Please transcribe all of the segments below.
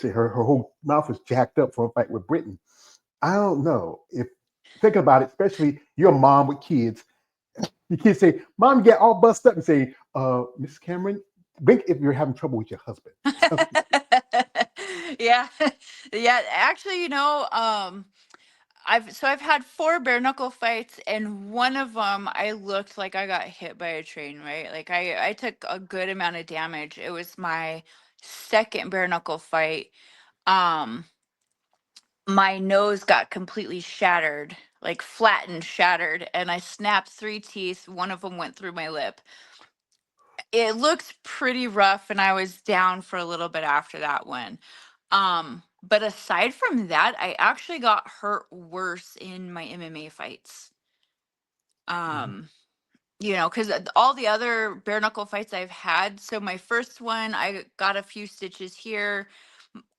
her whole mouth was jacked up from a fight with Britain. I don't know if think about it, especially you're a mom with kids. Your kids say, "Mom, you get all bust up," and say, Miss Cameron, blink if you're having trouble with your husband." Yeah. Yeah, actually, I've had four bare knuckle fights, and one of them I looked like I got hit by a train, right? Like I took a good amount of damage. It was my second bare knuckle fight. Um my nose got completely shattered, like flattened, shattered, and I snapped three teeth. One of them went through my lip. It looked pretty rough, and I was down for a little bit after that one. But aside from that, I actually got hurt worse in my MMA fights. Mhm. Um, because all the other bare knuckle fights I've had, so my first one, I got a few stitches here.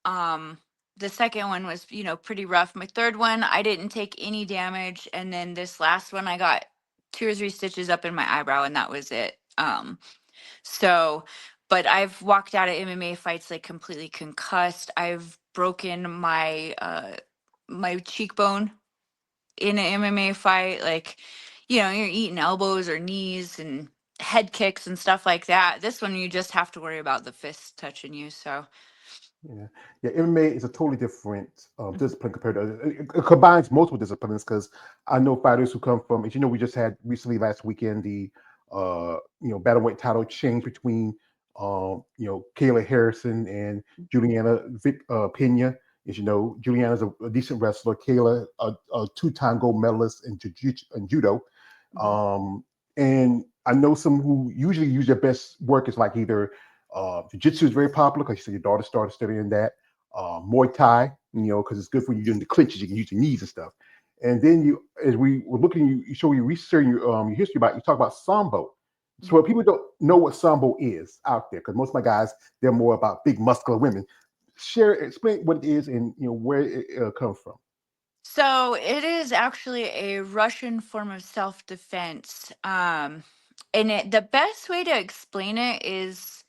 Um, the second one was, pretty rough. My third one, I didn't take any damage, and then this last one, I got two or three stitches up in my eyebrow, and that was it. So, but I've walked out of MMA fights like completely concussed. I've broken my cheekbone in an MMA fight. Like, you're eating elbows or knees and head kicks and stuff like that. This one, you just have to worry about the fist touching you. So, Yeah, yeah. MMA is a totally different mhm. discipline compared to it combines multiple disciplines because I know fighters who come from. As you know, we just had recently last weekend the bantamweight title change between Kayla Harrison and Juliana Pena. As you know, Juliana's a decent wrestler. Kayla, a two-time gold medalist in jiu-jitsu and judo. Mhm. Um, and I know some who usually use their best work is like either jiu-jitsu is very popular because you said your daughter started studying that. Muay Thai, because it's good for you doing the clinches. You can use your knees and stuff. And then as we were looking, you show your research, your history about. You talk about sambo. So Mhm. what people don't know what sambo is out there, because most of my guys they're more about big muscular women. Explain what it is and where it comes from. So it is actually a Russian form of self-defense. And the best way to explain it is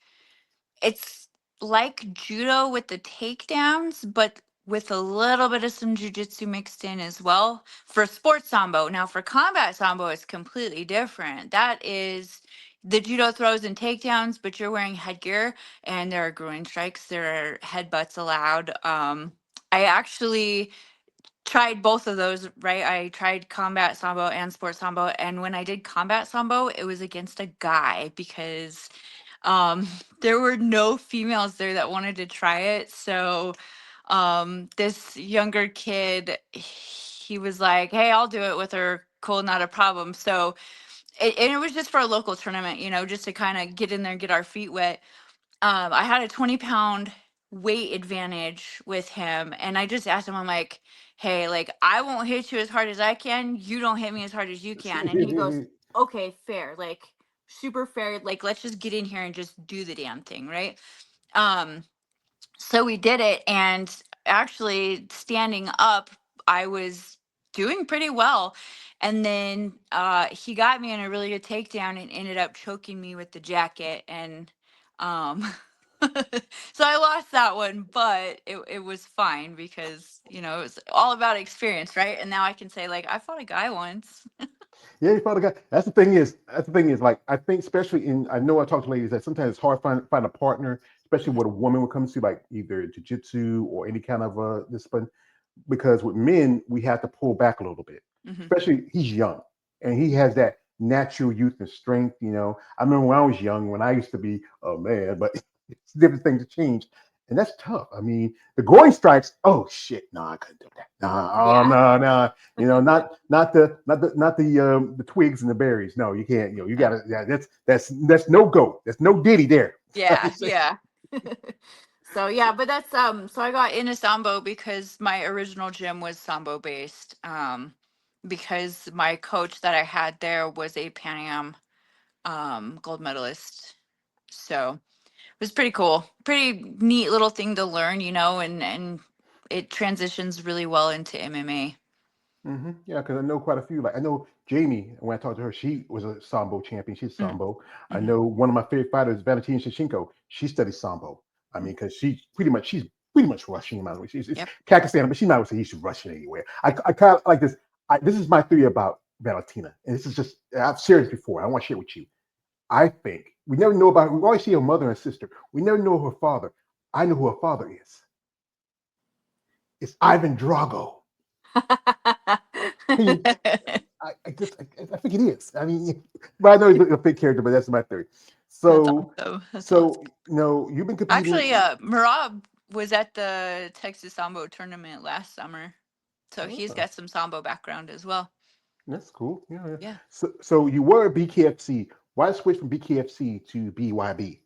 it's like judo with the takedowns, but with a little bit of some jujitsu mixed in as well for sports sambo. Now, for combat sambo, it's completely different. That is the judo throws and takedowns, but you're wearing headgear, and there are groin strikes, there are headbutts allowed. I actually tried both of those, right? I tried combat sambo and sports sambo, and when I did combat sambo, it was against a guy because um there were no females there that wanted to try it. So this younger kid, he was like, "Hey, I'll do it with her. Cool, not a problem." So and it was just for a local tournament, just to kind of get in there and get our feet wet. I had a 20-pound weight advantage with him, and I just asked him, I'm like, "Hey, like, I won't hit you as hard as I can. You don't hit me as hard as you can." And he goes, "Okay, fair, like, super fair. Like, let's just get in here and just do the damn thing, right?" Um, so we did it, and actually, standing up, I was doing pretty well. And then he got me in a really good takedown and ended up choking me with the jacket. And um, so I lost that one, but it was fine because, it was all about experience, right? And now I can say, like, I fought a guy once. Yeah, you probably got. That's the thing is. That's the thing is. Like I think, especially in. I know I talk to ladies that sometimes it's hard to find a partner, especially Mhm. with a woman when it comes to like either jujitsu or any kind of discipline. Because with men, we have to pull back a little bit. Mhm. Especially he's young and he has that natural youth and strength. I remember when I was young, when I used to be a man, but it's different things have changed. And that's tough. I mean, the groin strikes. Oh shit! No, I couldn't do that. No, oh Yeah. no, no. Not the twigs and the berries. No, you can't. You Uh, gotta. Yeah, that's no go. That's no diddy there. Yeah, yeah. So yeah, but that's so I got into Sambo because my original gym was Sambo based. Because my coach that I had there was a Pan Am gold medalist. So it was pretty cool. Pretty neat little thing to learn, and it transitions really well into MMA. Yeah, because I know quite a few. Like I know Jamie. When I talked to her, she was a sambo champion. She's Mm, sambo. I mhm, know one of my favorite fighters, Valentina Shevchenko. She studies sambo. I mm, mean, because she's pretty much she's pretty much Russian. You might as well. It's Yep. Pakistan, but she might as well say he's Russian anywhere. I kind of like this. This is my theory about Valentina, and this is just I've shared this before. I want to share it with you. I think we never know about. We always see her mother and sister. We never know her father. I know who her father is. It's Ivan Drago. I think it is. I mean, but I know he's a fake character, but that's my theory. That's So, awesome. That's awesome. so you've been Actually, competing. Marab was at the Texas Sambo tournament last summer, so he's Oh, got some Sambo background as well. that's cool. Yeah, yeah. Yeah. So you were at BKFC. Why switch from BKFC to BYB?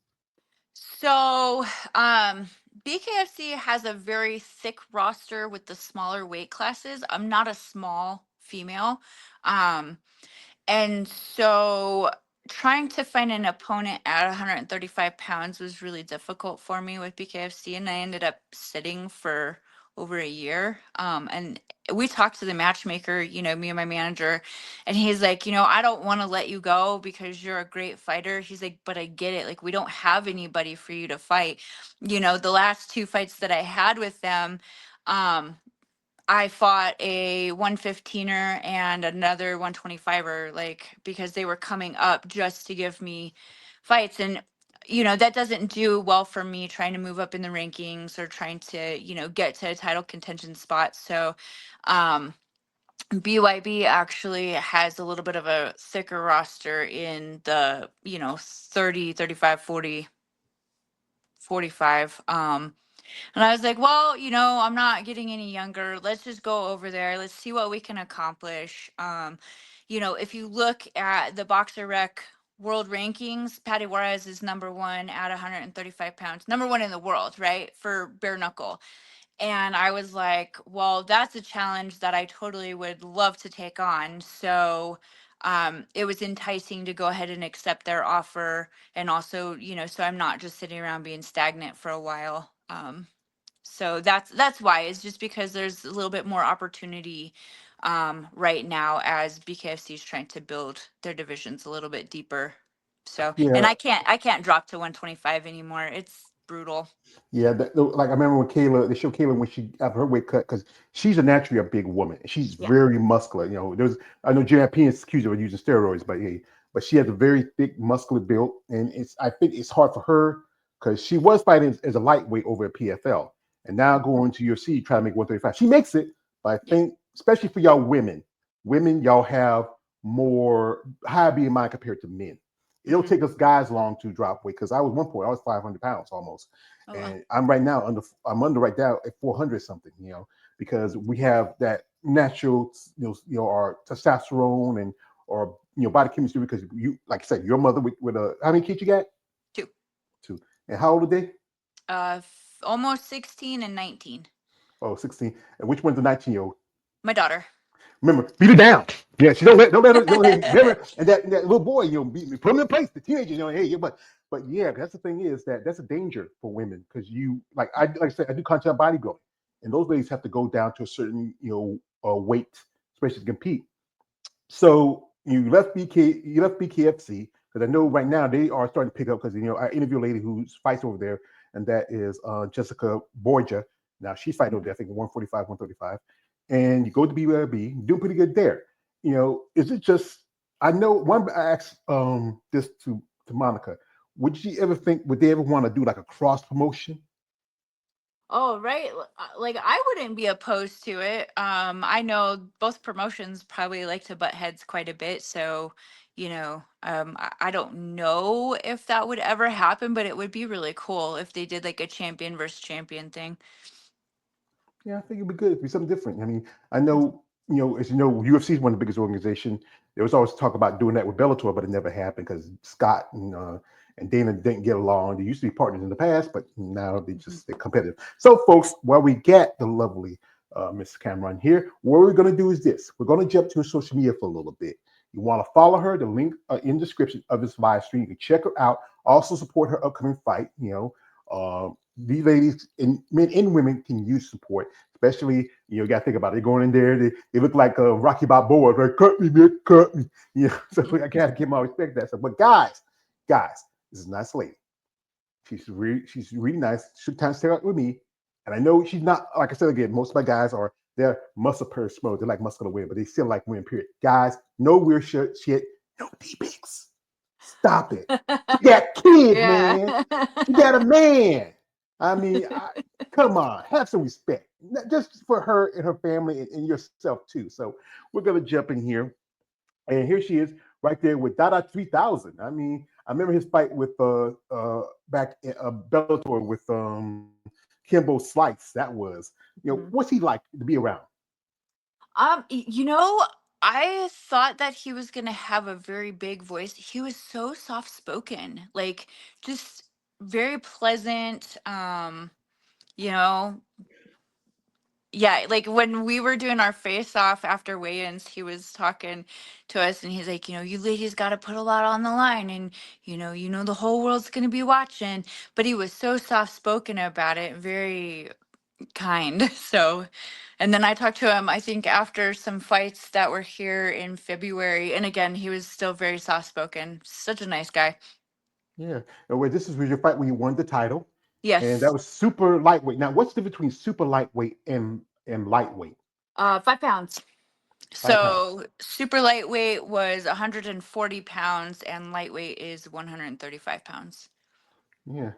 So, um, BKFC has a very thick roster with the smaller weight classes. I'm not a small female. Um, And so trying to find an opponent at 135 pounds was really difficult for me with BKFC. And I ended up sitting for over a year. And we talked to the matchmaker, me and my manager, and he's like, I don't want to let you go because you're a great fighter. He's like, but I get it. Like, we don't have anybody for you to fight. The last two fights that I had with them, um, I fought a 115er and another 125er, like, because they were coming up just to give me fights. And, that doesn't do well for me trying to move up in the rankings or trying to, get to a title contention spot. So, um, BYB actually has a little bit of a thicker roster in the, 30, 35, 40, 45. And I was like, well, I'm not getting any younger. Let's just go over there. Let's see what we can accomplish. If you look at the Boxer Rec world rankings, Patty Juarez is number one at 135 pounds, number one in the world, right? For bare knuckle. And I was like, well, that's a challenge that I totally would love to take on. So it was enticing to go ahead and accept their offer. And also, so I'm not just sitting around being stagnant for a while. So that's why. It's just because there's a little bit more opportunity right now as BKFC is trying to build their divisions a little bit deeper. So, and Yeah, I can't drop to 125 anymore. It's brutal. yeah. Like I remember when Kayla, they showed Kayla when she got her weight cut because she's a naturally a big woman. She's Yeah. very muscular. There's I know Europeans accuse her of using steroids, but yeah, but she has a very thick, muscular build, and I think it's hard for her because she was fighting as a lightweight over at PFL, and now going to UFC trying to make 135. She makes it, but I Yeah. think especially for y'all women y'all have more high BMI compared to men. It'll Hmm. take us guys long to drop weight because I was one point I was 500 pounds almost, Oh well. and I'm right now I'm under right now at 400 something, because we have that natural, our testosterone and or body chemistry because you like I said, your mother with a how many kids you got? Two. Two. And how old are they? Almost 16 and 19. Oh, 16. And which one's the 19-year-old? My daughter. Remember, beat her down. Yeah, she don't let her remember. And that little boy, put him in place. The teenager, hey, but yeah, that's the thing is that's a danger for women because like I said, I do content bodybuilding, and those ladies have to go down to a certain weight, especially to compete. So you left BKFC because I know right now they are starting to pick up because I interview a lady who fights over there, and that is Jessica Borgia. Now she's fighting over there, I think 145, 135, and you go to BYB, doing pretty good there. Is it just? I know one. I asked this to Monica. Would they ever want to do like a cross promotion? Oh, right. Like, I wouldn't be opposed to it. I know both promotions probably like to butt heads quite a bit. So, I don't know if that would ever happen, but it would be really cool if they did like a champion versus champion thing. Yeah, I think it'd be good. It'd be something different. I mean, I know, as you know, UFC is one of the biggest organizations. There was always talk about doing that with Bellator, but it never happened because Scott and Dana didn't get along. They used to be partners in the past, but now Mhm. they're competitive. So, folks, while we get the lovely Miss Kamyron here, what we're going to do is this: we're going to jump to her social media for a little bit. You want to follow her? The link in the description of this live stream. You can check her out. Also support her upcoming fight. These ladies and men and women can use support, especially you got to think about it. They're going in there, they look like Rocky Balboa, right? Cut me, man, cut me. So I gotta give my respect to that stuff. But guys, this is a nice lady. She's really nice. She kind of stay out with me. And I know she's not, like I said again, most of my guys are, they're muscle purse smoked. They like muscular women, but they still like women, period. Guys, no weird shit, no D-pics. Stop it. She got kids, Yeah. man. She got a man. I mean, come on, have some respect. Not just for her and her family and yourself too. So we're gonna jump in here, and here she is right there with Dada 3000. I mean, I remember his fight with back in Bellator with Kimbo Slice. That was, what's he like to be around? You know, I thought that he was gonna have a very big voice. He was so soft spoken, like just very pleasant. You know, yeah, like when we were doing our face off after weigh-ins, he was talking to us and he's like, you ladies got to put a lot on the line, and the whole world's going to be watching. But he was so soft spoken about it, very kind. So, and then I talked to him, I think after some fights that were here in February, and again, he was still very soft spoken. Such a nice guy. Yeah. And where this is your fight when you won the title, and that Yes. was super lightweight. Now, what's the difference between super lightweight and lightweight? 5 pounds. 5 pounds. So super lightweight was 140 pounds and lightweight is 135 pounds. Yeah.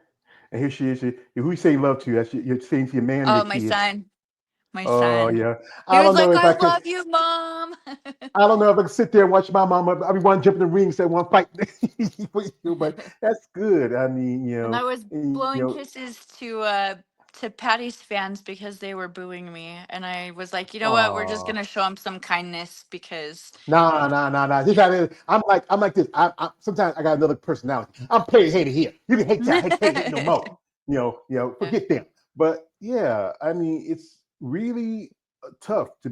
And here she is. Who you say love to? You're saying to your man or your Oh, my kids? son. My Oh son. yeah. He I was don't know like, if I I could. love you, mom. I don't know if I can sit there and watch my mama. I mean, one jump in the ring, say one fight with you, but that's good. I mean, And I was blowing kisses to Patty's fans because they were booing me. And I was like, you know what? We're just oh, gonna show them some kindness because nah. This how it is. I'm like this. Sometimes I got another personality. I'm player hater here. You can hate that. I can't hate no more. Yeah. Forget them. But yeah, I mean, it's really tough to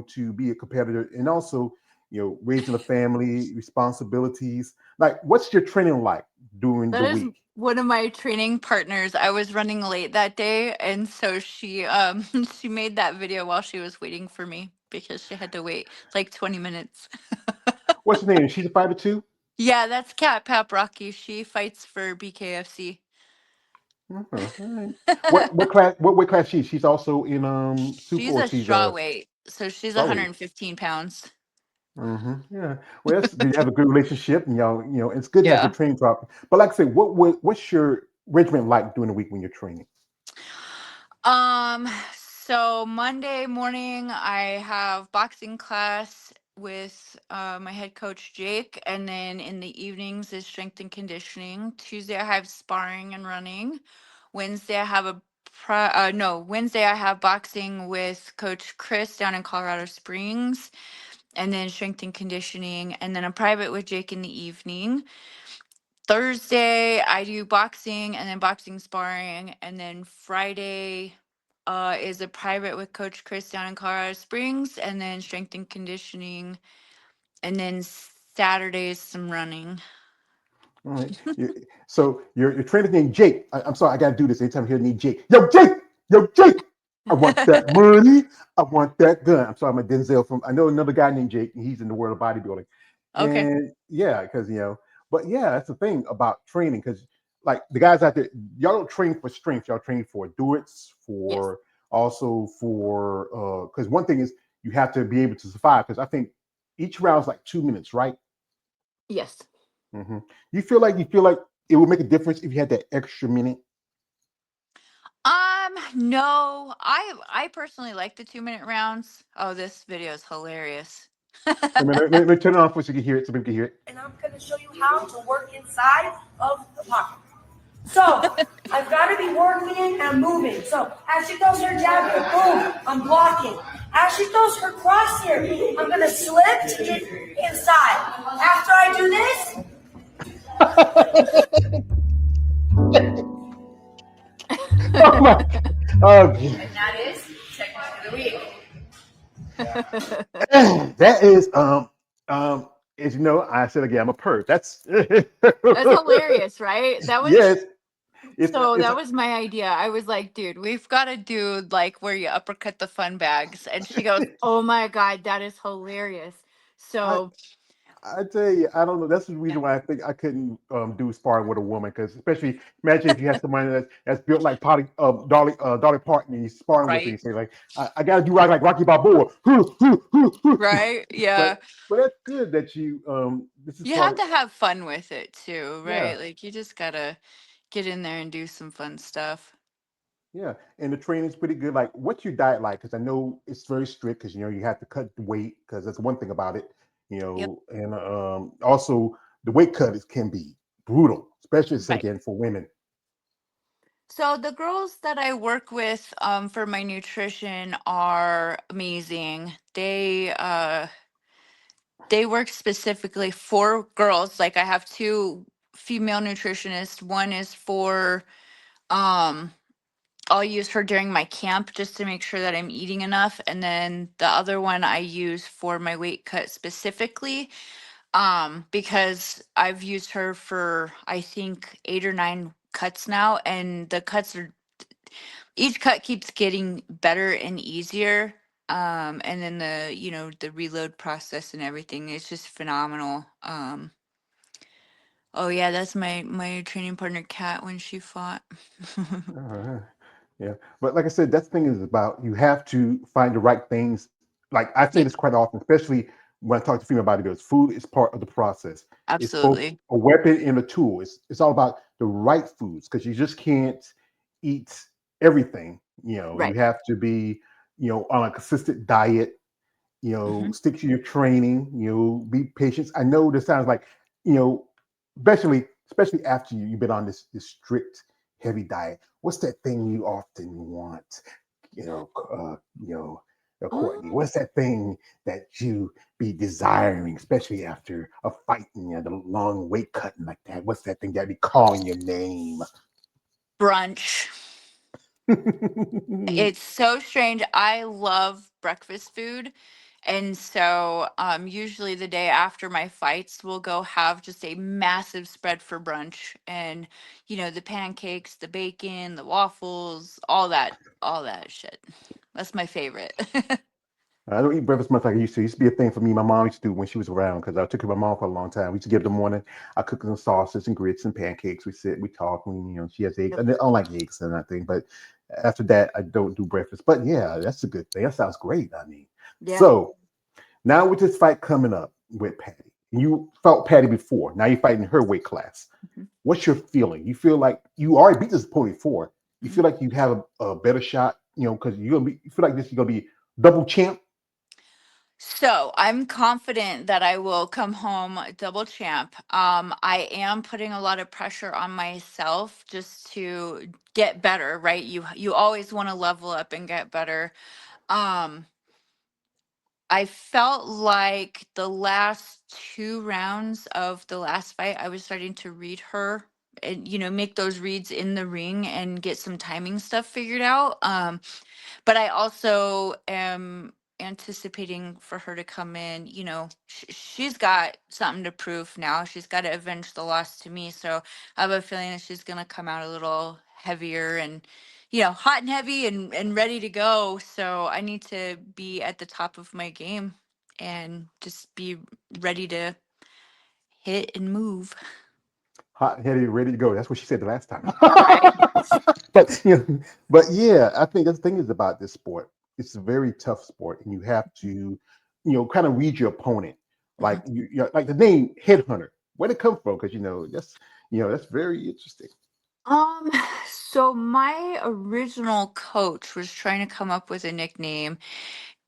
to be a competitor, and also raising a family, responsibilities. Like, what's your training like during That the is week? one of my training partners. I was running late that day, and so she she made that video while she was waiting for me because she had to wait like 20 minutes. What's her name? She's a fighter too. Yeah, that's Kat Paprocki. She fights for BKFC. All right. What class? What weight class she's also in super, She's or a she's straw weight, so she's strawweight. 115 pounds. Yeah. Well, that's good. You have a good relationship, and y'all, it's good to have good Yeah. training talk. But like I said, what's your regiment like during the week when you're training? Um, so Monday morning I have boxing class with my head coach Jake, and then in the evenings is strength and conditioning. Tuesday I have sparring and running. Wednesday I have Wednesday I have boxing with Coach Chris down in Colorado Springs, and then strength and conditioning, and then a private with Jake in the evening. Thursday, I do boxing and then boxing sparring. And then Friday is a private with Coach Chris down in Colorado Springs, and then strength and conditioning. And then Saturday is some running. All right. So your trainer named Jake. I'm sorry, I got to do this anytime I hear need Jake. Yo Jake. I want that money. I want that gun. I'm sorry, I'm a Denzel from. I know another guy named Jake, and he's in the world of bodybuilding. Okay. And yeah, because but yeah, that's the thing about training. Because like the guys out there, y'all don't train for strength. Y'all train for endurance, Yes. for also for because one thing is you have to be able to survive. Because I think each round's like 2 minutes, right? Yes. hmm you feel like it would make a difference if you had that extra minute. No, I personally like the 2 minute rounds. Oh, this video is hilarious. I mean, let me turn it on so you can hear it, so people can hear it. And I'm going to show you how to work inside of the pocket. So I've got to be working and moving. So as she throws her jab here, boom, I'm blocking. As she throws her cross here, I'm going to slip to get inside. After I do this, Oh my! Oh, and that is technique of the week. that is as you know, I said again, I'm a perv. That's That's hilarious, right? That was yes. It's So it's that was my idea. I was like, dude, we've got to do like where you uppercut the fun bags. And she goes, oh my God, that is hilarious. I So I tell you, I don't know. That's the reason why I think I couldn't do sparring with a woman. Because especially imagine if you have somebody that's built like Dolly Parton, and you sparring with her, and Right. you say like, I got to do like Rocky Balboa. Hoo, hoo, hoo, hoo. Right. but Yeah. but that's good that you this is You have part of to have fun with it too, yeah. right? Like you just gotta get in there and do some fun stuff. Yeah, and the training's pretty good. Like, what's your diet like? Because I know it's very strict. Because you have to cut the weight. Because that's one thing about it. Yep. And also the weight cut is can be brutal, especially Right. again for women. So the girls that I work with for my nutrition are amazing. They work specifically for girls. Like I have two female nutritionists. One is for um I'll use her during my camp just to make sure that I'm eating enough. And then the other one I use for my weight cut specifically, because I've used her for I think 8 or 9 cuts now, and the cuts are each cut keeps getting better and easier. And then the reload process and everything is just phenomenal. Oh yeah, that's my training partner Kat when she fought. Uh, yeah, but like I said, that thing is about you have to find the right things. Like I say Yep, this quite often, especially when I talk to female bodybuilders. Food is part of the process. It's both absolutely. a weapon and a tool. It's all about the right foods because you just can't eat everything. You Right. have to be on a consistent diet. Hmm. Stick to your training. Be patient. I know this sounds like you know, especially after you've been on this strict heavy diet. What's that thing you often want? You know, Courtney. What's that thing that you be desiring, especially after a fight and the long weight cutting like that? What's that thing that be calling your name? Brunch. It's so strange. I love breakfast food. And so usually the day after my fights, we'll go have just a massive spread for brunch. And, the pancakes, the bacon, the waffles, all that shit. That's my favorite. I don't eat breakfast much like I used to. It used to be a thing for me. My mom used to do when she was around because I took care of my mom for a long time. We used to get up in the morning. I cook some sausage and grits and pancakes. We sit, we talk. She has eggs. Yep. I don't like eggs and nothing, but after that, I don't do breakfast. But yeah, that's a good thing. That sounds great. I mean, Yeah. so now with this fight coming up with Patty, you fought Patty before. Now you're fighting her weight class. Mhm, What's your feeling? You feel like you already beat this opponent before. You mhm. feel like you have a better shot, because you feel like this you're gonna be double champ. So I'm confident that I will come home double champ. I am putting a lot of pressure on myself just to get better, right? You always want to level up and get better. Um, I felt like the last 2 rounds of the last fight, I was starting to read her and make those reads in the ring and get some timing stuff figured out. But I also am anticipating for her to come in. She's got something to prove now. She's got to avenge the loss to me. So I have a feeling that she's going to come out a little heavier and, hot and heavy and ready to go. So I need to be at the top of my game and just be ready to hit and move. Hot headed, ready to go. That's what she said the last time. Right. but but yeah, I think that's the thing is about this sport. It's a very tough sport, and you have to, kind of read your opponent. Mhm. Like like the name Headhunter. Where'd it come from? Because that's very interesting. Um, so my original coach was trying to come up with a nickname,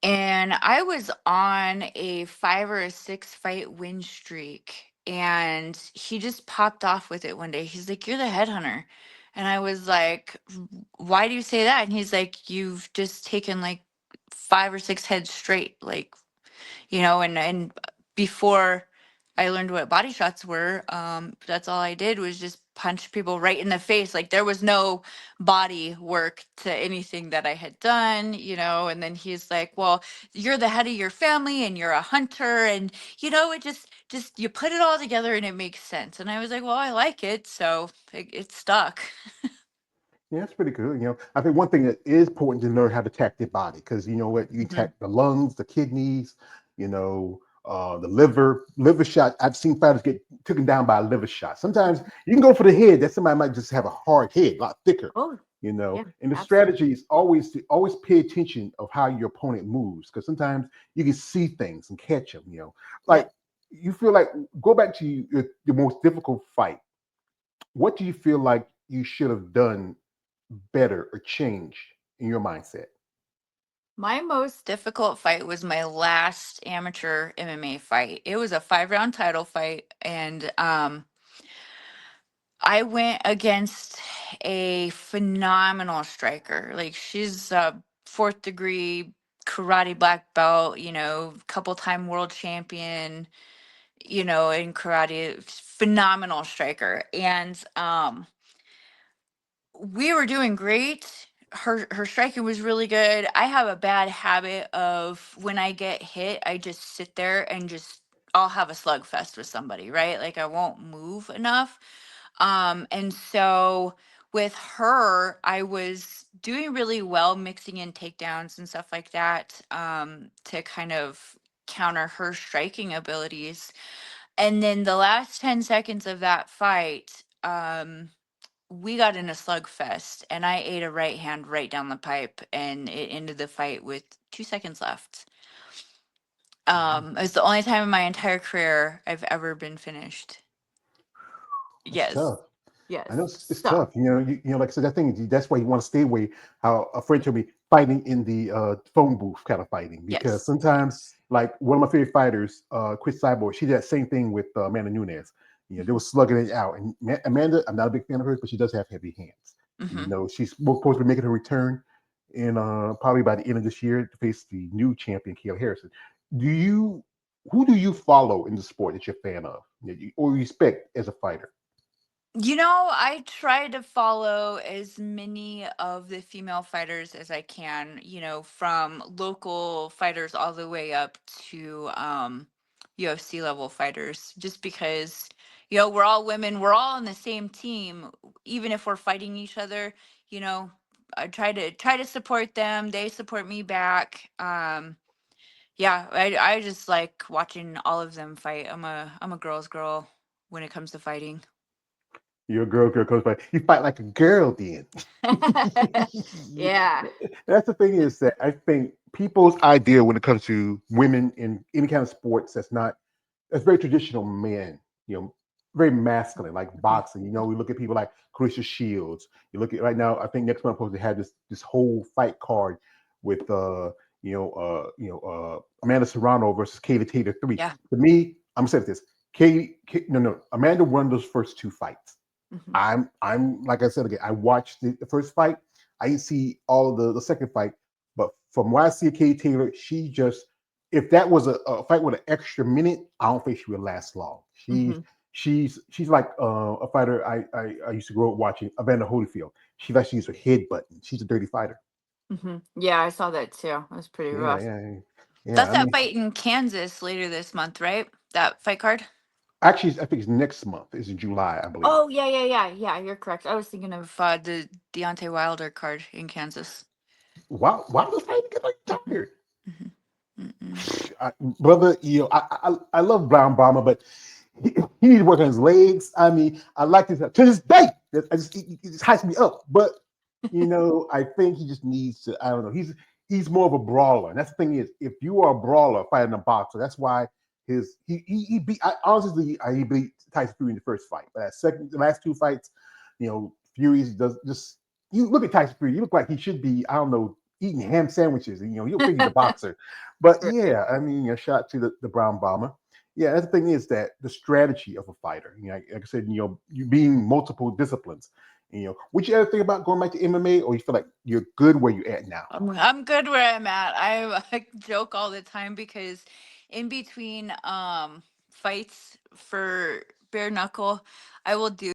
and I was on a 5 or 6 fight win streak, and he just popped off with it one day. He's like, "You're the headhunter." And I was like, Why do you say that?" And he's like, "You've just taken like 5 or 6 heads straight. Like, and before I learned what body shots were, that's all I did was just punch people right in the face. Like there was no body work to anything that I had done, and then he's like, "Well, you're the head of your family and you're a hunter." And it just you put it all together and it makes sense. And I was like, "Well, I like it." So it stuck. Yeah, that's pretty good. I think one thing that is important to learn how to attack the body because you know what you Hmm. attack the lungs, the kidneys, you know, the liver shot. I've seen fighters get taken down by a liver shot. Sometimes you can go for the head. That somebody might just have a hard head, a lot thicker. Oh, yeah, And the absolutely. strategy is always to always pay attention of how your opponent moves, because sometimes you can see things and catch them. Yep. Like you feel like go back to your most difficult fight. What do you feel like you should have done better or changed in your mindset? My most difficult fight was my last amateur MMA fight. It was a 5 round title fight, and I went against a phenomenal striker. Like, she's a fourth degree karate black belt, couple time world champion, in karate, phenomenal striker. And we were doing great. Her striking was really good. I have a bad habit of when I get hit, I just sit there and just I'll have a slugfest with somebody, right? Like, I won't move enough. And so with her, I was doing really well mixing in takedowns and stuff like that, to kind of counter her striking abilities. And then the last 10 seconds of that fight, we got in a slugfest, and I ate a right hand right down the pipe, and it ended the fight with 2 seconds left. It's the only time in my entire career I've ever been finished. That's Yes. tough. I know Yes. it's So, tough. Like I said, I think that's why you want to stay away. How a friend told me, fighting in the phone booth kind of fighting, because yes. sometimes, Yes. like one of my favorite fighters, Chris Cyborg, she did that same thing with Amanda Nunes. They were slugging it out, and Amanda, I'm not a big fan of hers, but she does have heavy hands. Mm-hmm. She's supposed to be making her return in probably by the end of this year to face the new champion, Kayla Harrison. Do you Who do you follow in the sport that you're a fan of, or respect as a fighter? I try to follow as many of the female fighters as I can, from local fighters all the way up to UFC level fighters, just because, we're all women, we're all on the same team, even if we're fighting each other, you know, I try to support them, they support me back. Yeah, I just like watching all of them fight. I'm a girl's girl when it comes to fighting. You're a girl coach, but you fight like a girl then. Yeah. That's the thing, is that I think people's idea when it comes to women in any kind of sports that's very traditional men, very masculine, like Mhm. boxing. We look at people like Clarissa Shields. You look at right now, I think next month supposed to have this whole fight card with Amanda Serrano versus Katie Taylor 3. Yeah. To me, I'm gonna say this. No, Amanda won those first two fights. Mhm. I'm like I said again. I watched the first fight. I didn't see all of the second fight, but from what I see of Katie Taylor, she just, if that was a fight with an extra minute, I don't think she would last long. She's Mhm. she's like a fighter I used to grow up watching, Evander Holyfield. She likes to use her head button. She's a dirty fighter. Mhm. Yeah, I saw that too. It was pretty Yeah, rough. yeah, yeah. Yeah, That's I that mean, fight in Kansas later this month, right? That fight card? actually, I think it's next month. It's in July, I believe. Oh, yeah, yeah, yeah. Yeah, you're correct. I was thinking of the Deontay Wilder card in Kansas. Why was I get like Mhm. tired? Mhm. Mm-mm. Brother, I love Brown Bomber, but he needs to work on his legs. I mean, I like this to this day. It just hypes me up. But I think he just needs to. I don't know. He's more of a brawler, and that's the thing is, if you are a brawler fighting a boxer, that's why he beat. Honestly, he beat Tyson Fury in the first fight, but the last two fights, Fury does just. You look at Tyson Fury, you look like he should be. I don't know, eating ham sandwiches, and you'll think he's a boxer. But Right. yeah, I mean, a shot to the Brown Bomber. Yeah, that's the thing is that the strategy of a fighter. Like I said, you being multiple disciplines. What you ever think about going back to MMA, or you feel like you're good where you're at now? I'm good where I'm at. I joke all the time because in between fights for bare knuckle, I will do